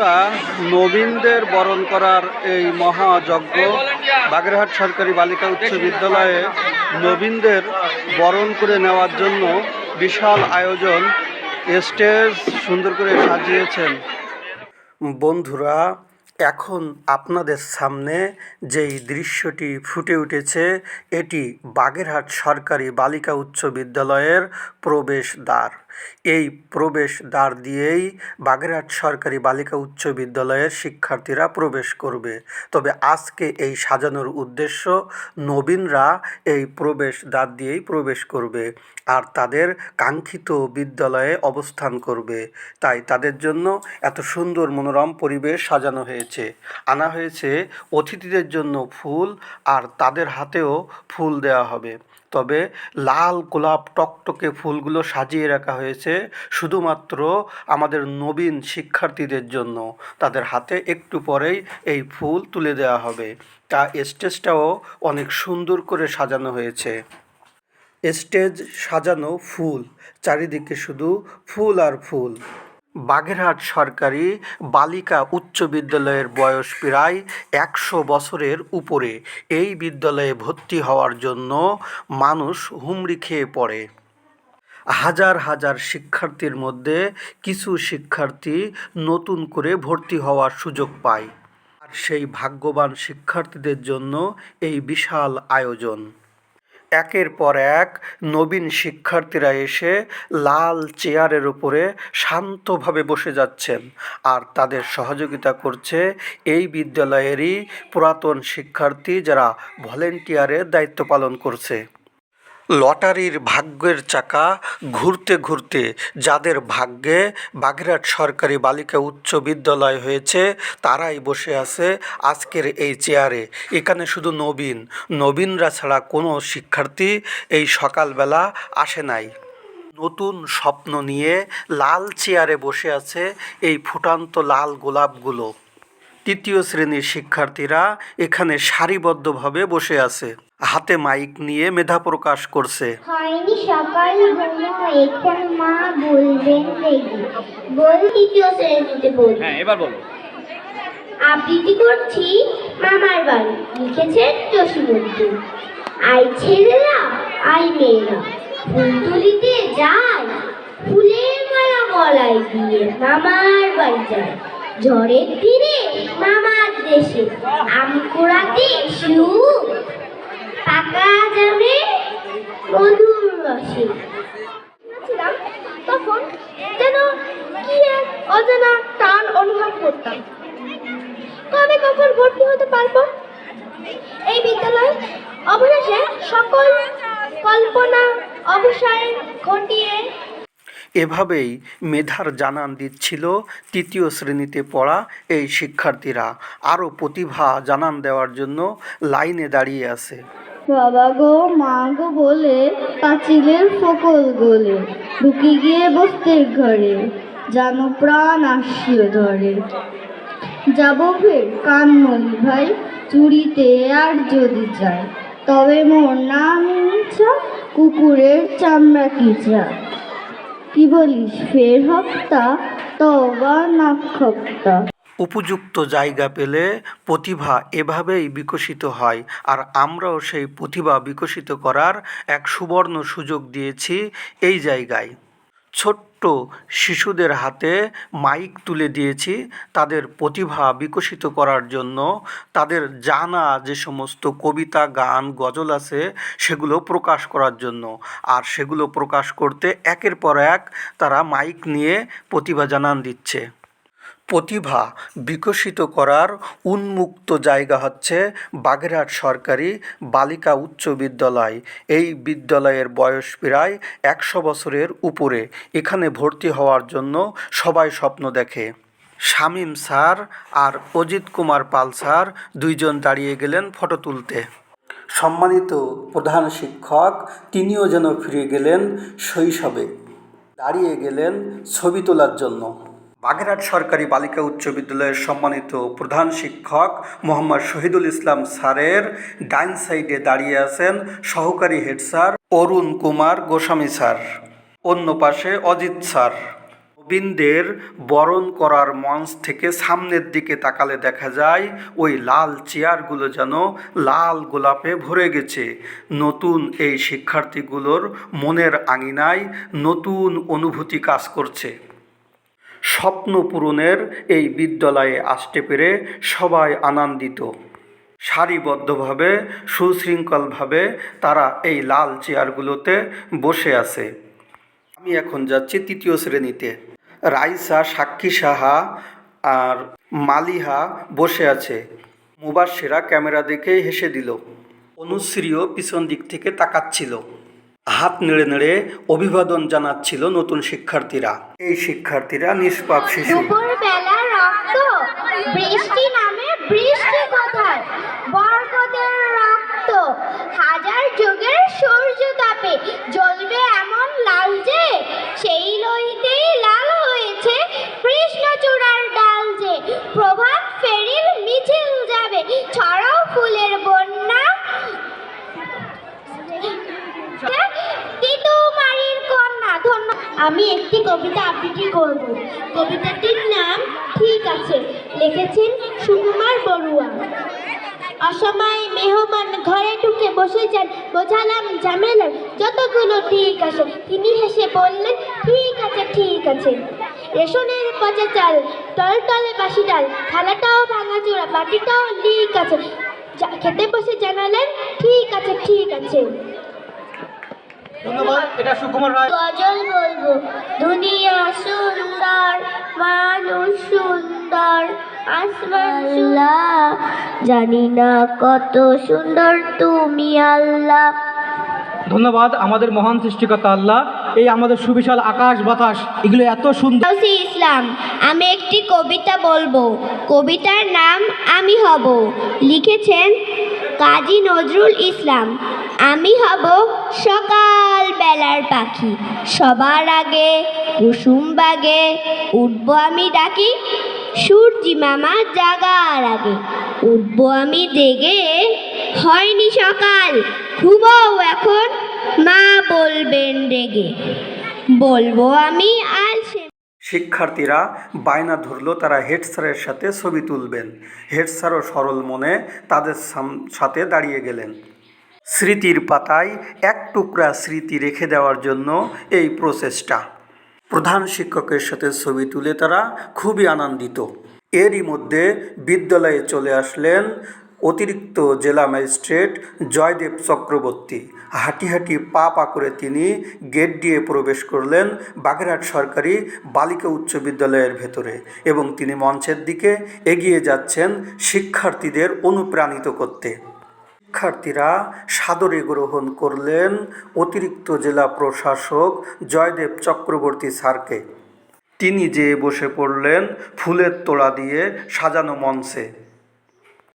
বন্ধুরা, নবীনদের বরণ করার এই মহাযজ্ঞ বাগেরহাট সরকারি বালিকা উচ্চ বিদ্যালয়ে নবীনদের বরণ করে নেওয়ার জন্য বিশাল আয়োজন, স্টেজ সুন্দর করে সাজিয়েছেন। বন্ধুরা, এখন আপনাদের সামনে যেই দৃশ্যটি ফুটে উঠেছে, এটি বাগেরহাট সরকারি বালিকা উচ্চ বিদ্যালয়ের প্রবেশদ্বার। এই প্রবেশদ্বার দিয়েই বাগেরহাট সরকারি বালিকা উচ্চ বিদ্যালয়ের শিক্ষার্থীরা প্রবেশ করবে। তবে আজকে এই সাজানোর উদ্দেশ্য, নবীনরা এই প্রবেশদ্বার দিয়েই প্রবেশ করবে আর তাদের কাঙ্ক্ষিত বিদ্যালয়ে অবস্থান করবে। তাই তাদের জন্য এত সুন্দর মনোরম পরিবেশ সাজানো হয়েছে। আনা হয়েছে অতিথিদের জন্য ফুল, আর তাদের হাতেও ফুল দেওয়া হবে। তবে লাল গোলাপ টকটকে ফুলগুলো সাজিয়ে রাখা হয়েছে শুধুমাত্র আমাদের নবীন শিক্ষার্থীদের জন্য। তাদের হাতে একটু পরেই এই ফুল তুলে দেওয়া হবে। তা স্টেজটাও অনেক সুন্দর করে সাজানো হয়েছে। স্টেজ সাজানো ফুল, চারিদিকে শুধু ফুল আর ফুল। বাগেরহাট সরকারি বালিকা উচ্চ বিদ্যালয়ের বয়স প্রায় 100 বছরের উপরে। এই বিদ্যালয়ে ভর্তি হওয়ার জন্য মানুষ হুমড়ি খেয়ে পড়ে। হাজার হাজার শিক্ষার্থীর মধ্যে কিছু শিক্ষার্থী নতুন করে ভর্তি হওয়ার সুযোগ পায়, আর সেই ভাগ্যবান শিক্ষার্থীদের জন্য এই বিশাল আয়োজন। একের পর এক নবীন শিক্ষার্থীরা এসে লাল চেয়ারের উপরে শান্তভাবে বসে যাচ্ছেন, আর তাদের সহযোগিতা করছে এই বিদ্যালয়েরই পুরাতন শিক্ষার্থী, যারা ভলেন্টিয়ারের দায়িত্ব পালন করছে। লটারির ভাগ্যের চাকা ঘুরতে ঘুরতে যাদের ভাগ্যে বাগেরহাট সরকারি বালিকা উচ্চ বিদ্যালয় হয়েছে, তারাই বসে আছে আজকের এই চেয়ারে। এখানে শুধু নবীনরা ছাড়া কোনো শিক্ষার্থী এই সকালবেলা আসে নাই। নতুন স্বপ্ন নিয়ে লাল চেয়ারে বসে আছে এই ফুটান্ত লাল গোলাপগুলো। তৃতীয় শ্রেণীর শিক্ষার্থীরা এখানে সারিবদ্ধভাবে বসে আছে, হাতে মাইক নিয়ে মেধা প্রকাশ করছে। হয়নি সকাল এখন মা বলবেন দেখি বল। তৃতীয় শ্রেণীতে বল। হ্যাঁ, এবার বলো। আবৃত্তি করছি মামার বাড়ি, লিখেছেন জসীমউদ্দিন। আই ছেলেরা আই মেয়েরা ফুল তুলিতে যায়, ফুলের মালা গলায় দিয়ে মামার বাড়ি যায়। ঝড়ের দিনে মামার দেশে আম কুড়াতে সুখ, পাকা জামে মধুর রসে। তখন যেন কি এক অজানা টান অনুভব করতাম, কবে কখন ভর্তি হতে পারবো এই বিদ্যালয়। অবশেষে সকল কল্পনা অবসান ঘটিয়ে এভাবেই মেধার জানান দিচ্ছিল তৃতীয় শ্রেণীতে পড়া এই শিক্ষার্থীরা। আরও প্রতিভা জানান দেওয়ার জন্য লাইনে দাঁড়িয়ে আছে। বাবা গো মা গো বলে পাঁচিলের ফকল গলে ঢুকে গিয়ে বস্তির ঘরে, জানো প্রাণ আসিও ধরে। যাব ফের কানমলি ভাই চুরিতে আর যদি চাই, তবে মোর নাম ইচ্ছা কুকুরের চামড়া কিচা। কি বলিস ফের হপ্তা তবা নাক্ষপ্তা। উপযুক্ত জায়গা পেলে প্রতিভা এভাবেই বিকশিত হয়, আর আমরাও সেই প্রতিভা বিকশিত করার এক সুবর্ণ সুযোগ দিয়েছি এই জায়গায়। ছোট্ট শিশুদের হাতে মাইক তুলে দিয়েছি তাদের প্রতিভা বিকশিত করার জন্য। তাদের জানা যে সমস্ত কবিতা, গান, গজল আছে সেগুলো প্রকাশ করার জন্য, আর সেগুলো প্রকাশ করতে একের পর এক তারা মাইক নিয়ে প্রতিভা জানান দিচ্ছে। প্রতিভা বিকশিত করার উন্মুক্ত জায়গা হচ্ছে বাগেরহাট সরকারি বালিকা উচ্চ বিদ্যালয়। এই বিদ্যালয়ের বয়স প্রায় 100 বছরের উপরে। এখানে ভর্তি হওয়ার জন্য সবাই স্বপ্ন দেখে। শামীম স্যার আর অজিত কুমার পাল স্যার দুইজন দাঁড়িয়ে গেলেন ফটো তুলতে। সম্মানিত প্রধান শিক্ষক তিনিও যেন ফিরে গেলেন শৈশবে, দাঁড়িয়ে গেলেন ছবি তোলার জন্য। বাগেরহাট সরকারি বালিকা উচ্চ বিদ্যালয়ের সম্মানিত প্রধান শিক্ষক মোহাম্মদ শহীদুল ইসলাম স্যারের ডাইন সাইডে দাঁড়িয়ে আছেন সহকারী head sir Arun Kumar Goswami sir, অন্য পাশে অজিত স্যার। নবীনদের বরণ করার মঞ্চ থেকে সামনের দিকে তাকালে দেখা যায় ওই লাল চেয়ারগুলো যেন লাল গোলাপে ভরে গেছে। নতুন এই শিক্ষার্থীগুলোর মনের আঙিনায় নতুন অনুভূতি কাজ করছে। স্বপ্ন পূরণের এই বিদ্যালয়ে আসতে পেরে সবাই আনন্দিত। সারিবদ্ধভাবে সুশৃঙ্খলভাবে তারা এই লাল চেয়ারগুলোতে বসে আছে। আমি এখন যাচ্ছি তৃতীয় শ্রেণীতে। রাইসা, সাক্ষী সাহা আর মালিহা বসে আছে। মুবাশশিরা ক্যামেরা দেখে হেসে দিল। অনুশ্রীও পিছন দিক থেকে তাকাচ্ছিল। হাত নেড়ে নেড়ে অভিবাদন জানাচ্ছিল নতুন শিক্ষার্থীরা। এই শিক্ষার্থীরা নিষ্পাপ শিশু। দুপুরবেলা রক্ত, বৃষ্টি নামে বৃষ্টি কোথায়? বরকতের রক্ত হাজার যুগের সূর্য তাপে জ্বলবে এমন লাল যে, সেই লোহিতেই লাল হয়েছে কৃষ্ণচূড়ার ডাল যে। প্রভাত ফেরির মিছিল যাবে, ছড়াও ফুলের বন্যা, তিতুমারির কন্যা। আমি একটি কবিতা আবৃত্তি করব। কবিতাটির নাম ঠিক আছে, লিখেছেন সুকুমার বড়ুয়া। অসময়ে মেহমান ঘরে ঢুকে বসে যান, বোঝালাম ঝামেলার যতগুলো ঠিক আছে। তিনি হেসে বললেন, ঠিক আছে ঠিক আছে। রেশনের পচা চাল, টলটলে বাসি ডাল, থালাটাও ভাঙাচোরা, বাটিটাও লিক আছে। খেতে বসে জানালেন, ঠিক আছে ঠিক আছে। ধন্যবাদ। এটা সুকুমার রায়। গজল বলবো। দুনিয়া সুন্দর, মানুষ সুন্দর, আসমান সুন্দর, জানি না কত সুন্দর তুমি আল্লাহ। ধন্যবাদ আমাদের মহান সৃষ্টিকর্তা আল্লাহ। এই আমাদের সুবিশাল আকাশ বাতাস এগুলো এত সুন্দর। ইসলাম। আমি একটি কবিতা বলবো। কবিতার নাম আমি হব। লিখেছেন কাজী নজরুল ইসলাম। আমি হব সকাল বেলার পাখি, সবার আগে কুসুম বাগে উঠব আমি ডাকি। সূর্যি মামা জাগার আগে উঠব আমি জেগে। হয়নি সকাল, ঘুমাও এখন, মা বলবেন রেগে। বলবো আমি আর সে। শিক্ষার্থীরা বায়না ধরলো তারা হেড স্যারের সাথে ছবি তুলবেন। হেড স্যারও সরল মনে তাদের সাথে দাঁড়িয়ে গেলেন। স্মৃতির পাতায় এক টুকরা স্মৃতি রেখে দেওয়ার জন্য এই প্রচেষ্টা। প্রধান শিক্ষকের সাথে ছবি তুলে তারা খুবই আনন্দিত। এরই মধ্যে বিদ্যালয়ে চলে আসলেন অতিরিক্ত জেলা ম্যাজিস্ট্রেট জয়দেব চক্রবর্তী। হাঁটি হাঁটি পা পা করে তিনি গেট দিয়ে প্রবেশ করলেন বাগেরহাট সরকারি বালিকা উচ্চ বিদ্যালয়ের ভেতরে এবং তিনি মঞ্চের দিকে এগিয়ে যাচ্ছেন শিক্ষার্থীদের অনুপ্রাণিত করতে। শিক্ষার্থীরা সাদরে গ্রহণ করলেন অতিরিক্ত জেলা প্রশাসক জয়দেব চক্রবর্তী স্যারকে। তিনি যেয়ে বসে পড়লেন ফুলের তোড়া দিয়ে সাজানো মঞ্চে।